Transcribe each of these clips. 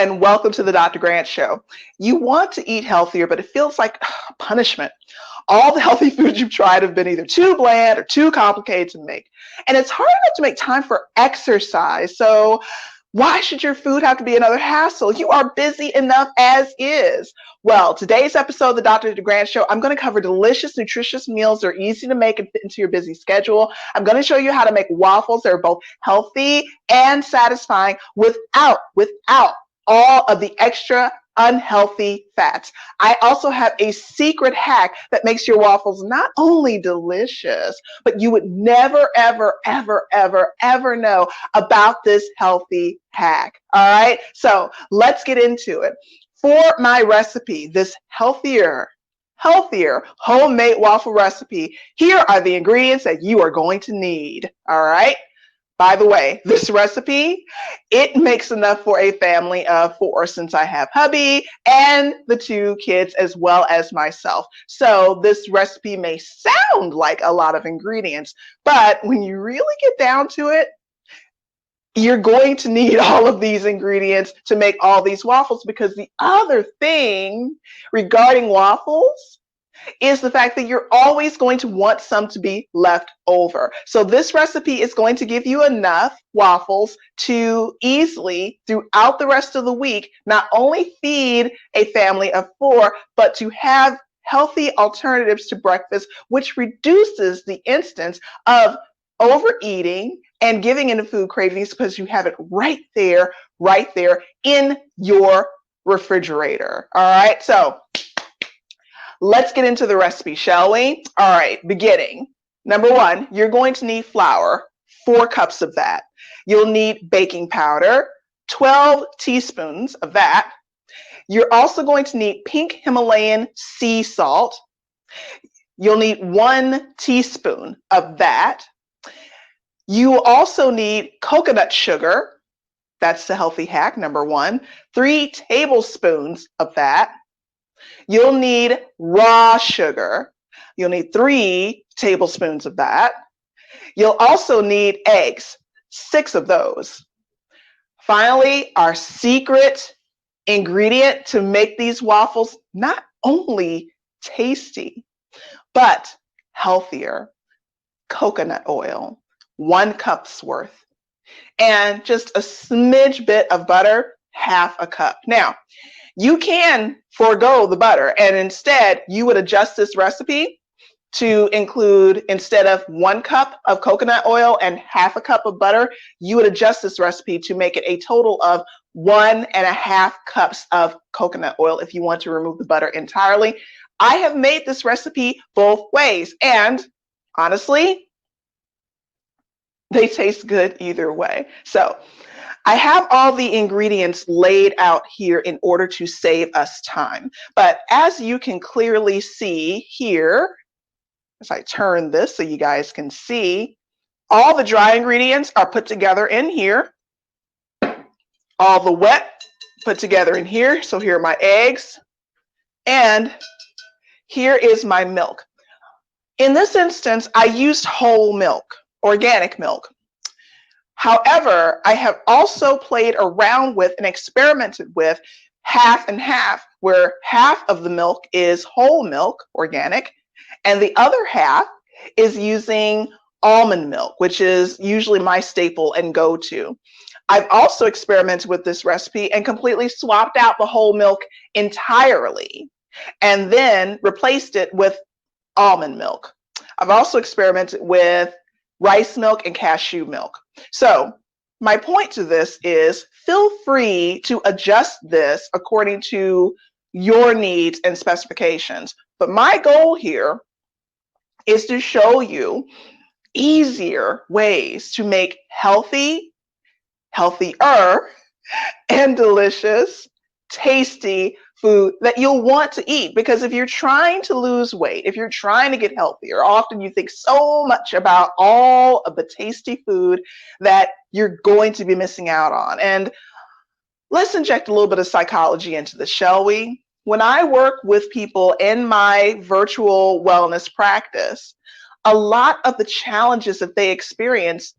and welcome to the Dr. Grant Show. You want to eat healthier, but it feels like punishment. All the healthy foods you've tried have been either too bland or too complicated to make. And it's hard enough to make time for exercise. So why should your food have to be another hassle? You are busy enough as is. Well, today's episode of the Dr. Grant Show, I'm going to cover delicious, nutritious meals that are easy to make and fit into your busy schedule. I'm going to show you how to make waffles that are both healthy and satisfying without all of the extra unhealthy fats. I also have a secret hack that makes your waffles not only delicious, but you would never, ever know about this healthy hack. All right, so let's get into it. For my recipe, this healthier homemade waffle recipe, here are the ingredients that you are going to need. All right. By the way, this recipe, it makes enough for a family of 4 since I have hubby and the 2 kids as well as myself. So this recipe may sound like a lot of ingredients, but when you really get down to it, you're going to need all of these ingredients to make all these waffles, because the other thing regarding waffles is the fact that you're always going to want some to be left over. So this recipe is going to give you enough waffles to easily, throughout the rest of the week, not only feed a family of 4, but to have healthy alternatives to breakfast, which reduces the instance of overeating and giving into food cravings, because you have it right there in your refrigerator. All right, so let's get into the recipe, shall we? All right, beginning. Number 1, you're going to need flour, 4 cups of that. You'll need baking powder, 12 teaspoons of that. You're also going to need pink Himalayan sea salt. You'll need 1 teaspoon of that. You will also need coconut sugar. That's the healthy hack, number 1. 3 tablespoons of that. You'll need raw sugar. You'll need 3 tablespoons of that. You'll also need eggs, 6 of those. Finally, our secret ingredient to make these waffles not only tasty, but healthier: coconut oil, 1 cup's worth, and just a smidge bit of butter, half a cup. Now, you can forego the butter, and instead you would adjust this recipe to include, instead of 1 cup of coconut oil and half a cup of butter, you would adjust this recipe to make it a total of 1.5 cups of coconut oil if you want to remove the butter entirely. I have made this recipe both ways, and honestly, they taste good either way. So I have all the ingredients laid out here in order to save us time. But as you can clearly see here, as I turn this so you guys can see, all the dry ingredients are put together in here. All the wet put together in here. So here are my eggs, and here is my milk. In this instance, I used whole milk, organic milk. However, I have also played around with and experimented with half and half, where half of the milk is whole milk, organic, and the other half is using almond milk, which is usually my staple and go-to. I've also experimented with this recipe and completely swapped out the whole milk entirely and then replaced it with almond milk. I've also experimented with rice milk and cashew milk. So my point to this is, feel free to adjust this according to your needs and specifications. But my goal here is to show you easier ways to make healthier, and delicious, tasty food that you'll want to eat. Because if you're trying to lose weight, if you're trying to get healthier, often you think so much about all of the tasty food that you're going to be missing out on. And let's inject a little bit of psychology into this, shall we? When I work with people in my virtual wellness practice, a lot of the challenges that they experience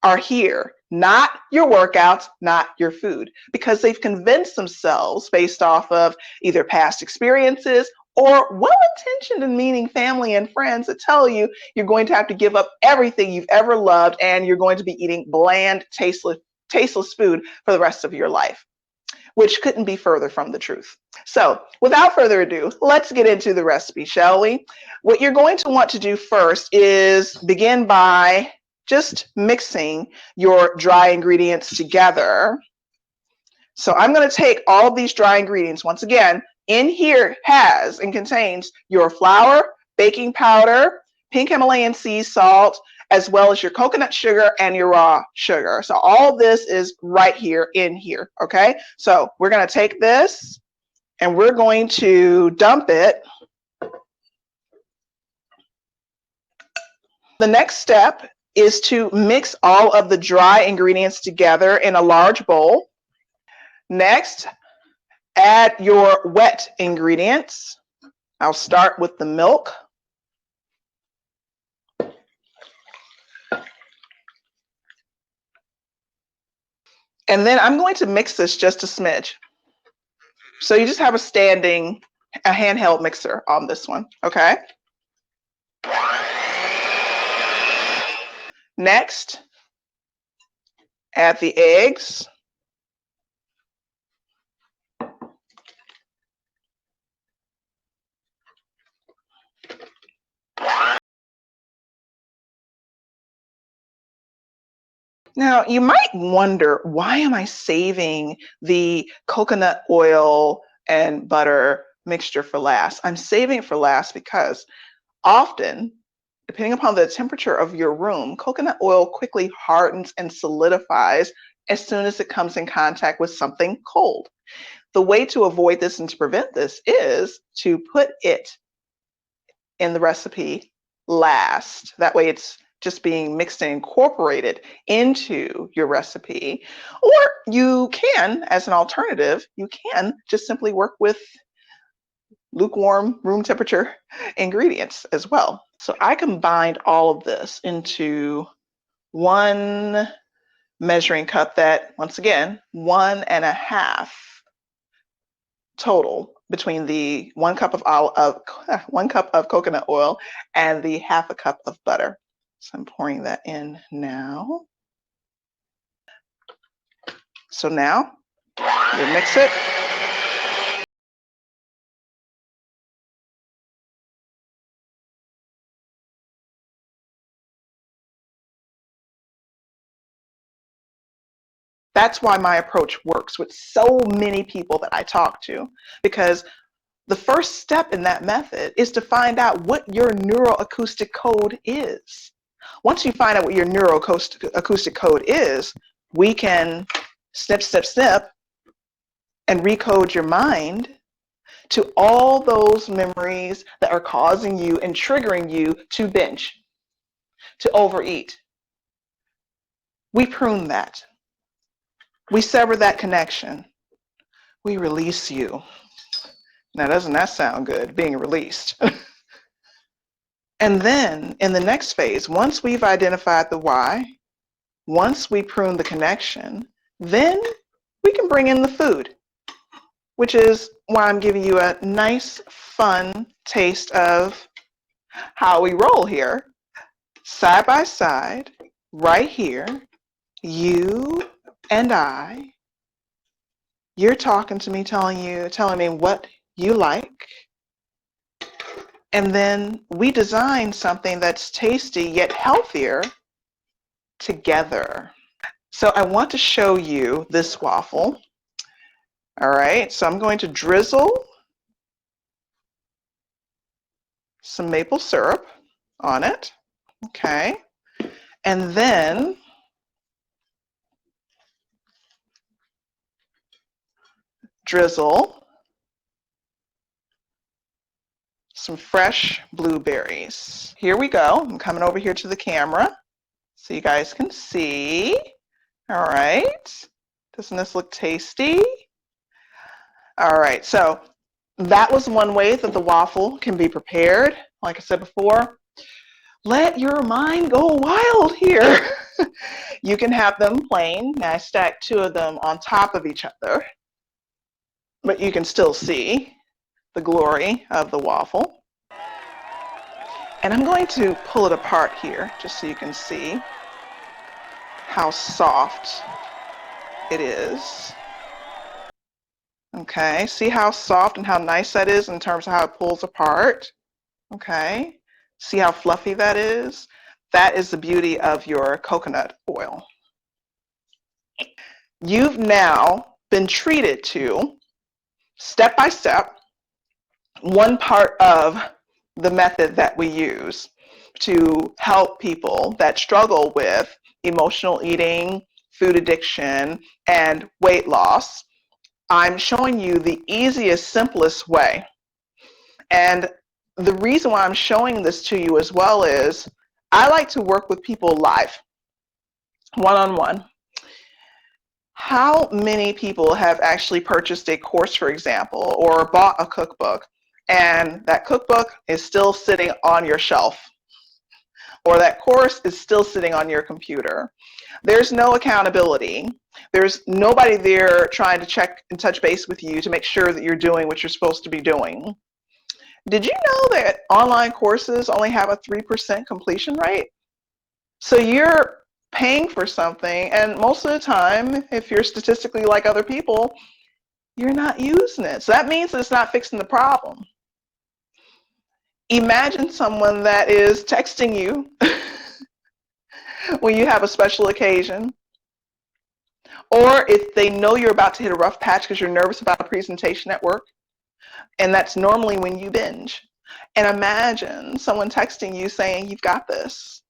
are here. not your workouts, not your food, because they've convinced themselves based off of either past experiences or well-intentioned and meaning family and friends that tell you you're going to have to give up everything you've ever loved and you're going to be eating bland, tasteless food for the rest of your life, which couldn't be further from the truth. So without further ado, let's get into the recipe, shall we? What you're going to want to do first is begin by just mixing your dry ingredients together. So I'm going to take all of these dry ingredients. Once again, in here has and contains your flour, baking powder, pink Himalayan sea salt, as well as your coconut sugar and your raw sugar. So all this is right here in here, okay? So we're going to take this and we're going to dump it. The next step is to mix all of the dry ingredients together in a large bowl. Next, add your wet ingredients. I'll start with the milk. And then I'm going to mix this just a smidge. So you just have a handheld mixer on this one, okay? Next, add the eggs. Now, you might wonder, why am I saving the coconut oil and butter mixture for last? I'm saving it for last because often, depending upon the temperature of your room, coconut oil quickly hardens and solidifies as soon as it comes in contact with something cold. The way to avoid this and to prevent this is to put it in the recipe last. That way it's just being mixed and incorporated into your recipe. Or you can, as an alternative, you can just simply work with lukewarm room temperature ingredients as well. So I combined all of this into one measuring cup that, once again, 1.5 total between the 1 cup of coconut oil and the 1/2 cup of butter. So I'm pouring that in now. So now you mix it. That's why my approach works with so many people that I talk to, because the first step in that method is to find out what your neuroacoustic code is. Once you find out what your neuroacoustic code is, we can snip, snip, snip, and recode your mind to all those memories that are causing you and triggering you to binge, to overeat. We prune that. We sever that connection. We release you. Now, doesn't that sound good, being released? And then in the next phase, once we've identified the why, once we prune the connection, then we can bring in the food, which is why I'm giving you a nice, fun taste of how we roll here, side by side, right here, you and I. You're talking to me, telling me what you like. And then we design something that's tasty yet healthier together. So I want to show you this waffle. All right, so I'm going to drizzle some maple syrup on it. Okay, and then drizzle some fresh blueberries. Here we go. I'm coming over here to the camera so you guys can see. All right. Doesn't this look tasty? All right. So that was one way that the waffle can be prepared. Like I said before, let your mind go wild here. You can have them plain. Now I stack two of them on top of each other, but you can still see the glory of the waffle. And I'm going to pull it apart here just so you can see how soft it is. Okay, see how soft and how nice that is in terms of how it pulls apart? Okay, see how fluffy that is? That is the beauty of your coconut oil. You've now been treated to, step by step, one part of the method that we use to help people that struggle with emotional eating, food addiction, and weight loss. I'm showing you the easiest, simplest way. And the reason why I'm showing this to you as well is I like to work with people live, one-on-one. How many people have actually purchased a course, for example, or bought a cookbook, and that cookbook is still sitting on your shelf, or that course is still sitting on your computer? There's no accountability. There's nobody there trying to check and touch base with you to make sure that you're doing what you're supposed to be doing. Did you know that online courses only have a 3% completion rate? So you're paying for something, and most of the time, if you're statistically like other people, you're not using it. So that means that it's not fixing the problem. Imagine someone that is texting you when you have a special occasion, or if they know you're about to hit a rough patch because you're nervous about a presentation at work, and that's normally when you binge. And imagine someone texting you saying, "You've got this,"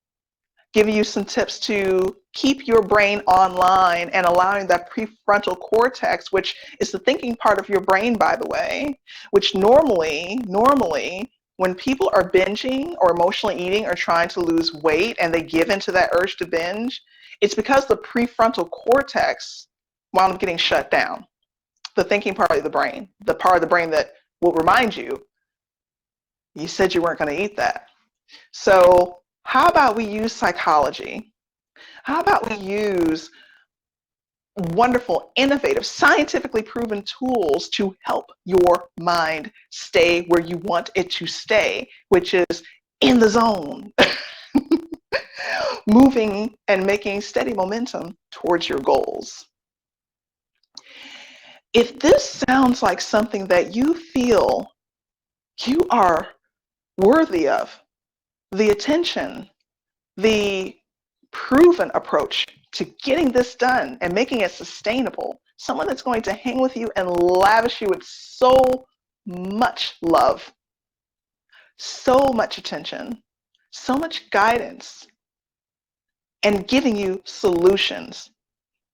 giving you some tips to keep your brain online and allowing that prefrontal cortex, which is the thinking part of your brain, by the way, which normally, when people are binging or emotionally eating or trying to lose weight and they give into that urge to binge, it's because the prefrontal cortex wound up getting shut down. The thinking part of the brain, the part of the brain that will remind you, you said you weren't going to eat that. So how about we use psychology? How about we use wonderful, innovative, scientifically proven tools to help your mind stay where you want it to stay, which is in the zone, moving and making steady momentum towards your goals. If this sounds like something that you feel you are worthy of, the attention, the proven approach to getting this done and making it sustainable, someone that's going to hang with you and lavish you with so much love, so much attention, so much guidance, and giving you solutions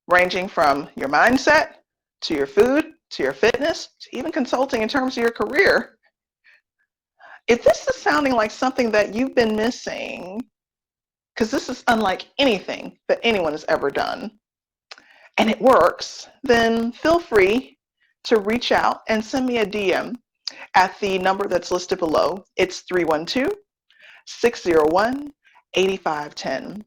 ranging from your mindset to your food to your fitness to even consulting in terms of your career. If this is sounding like something that you've been missing, because this is unlike anything that anyone has ever done, and it works, then feel free to reach out and send me a DM at the number that's listed below. It's 312-601-8510.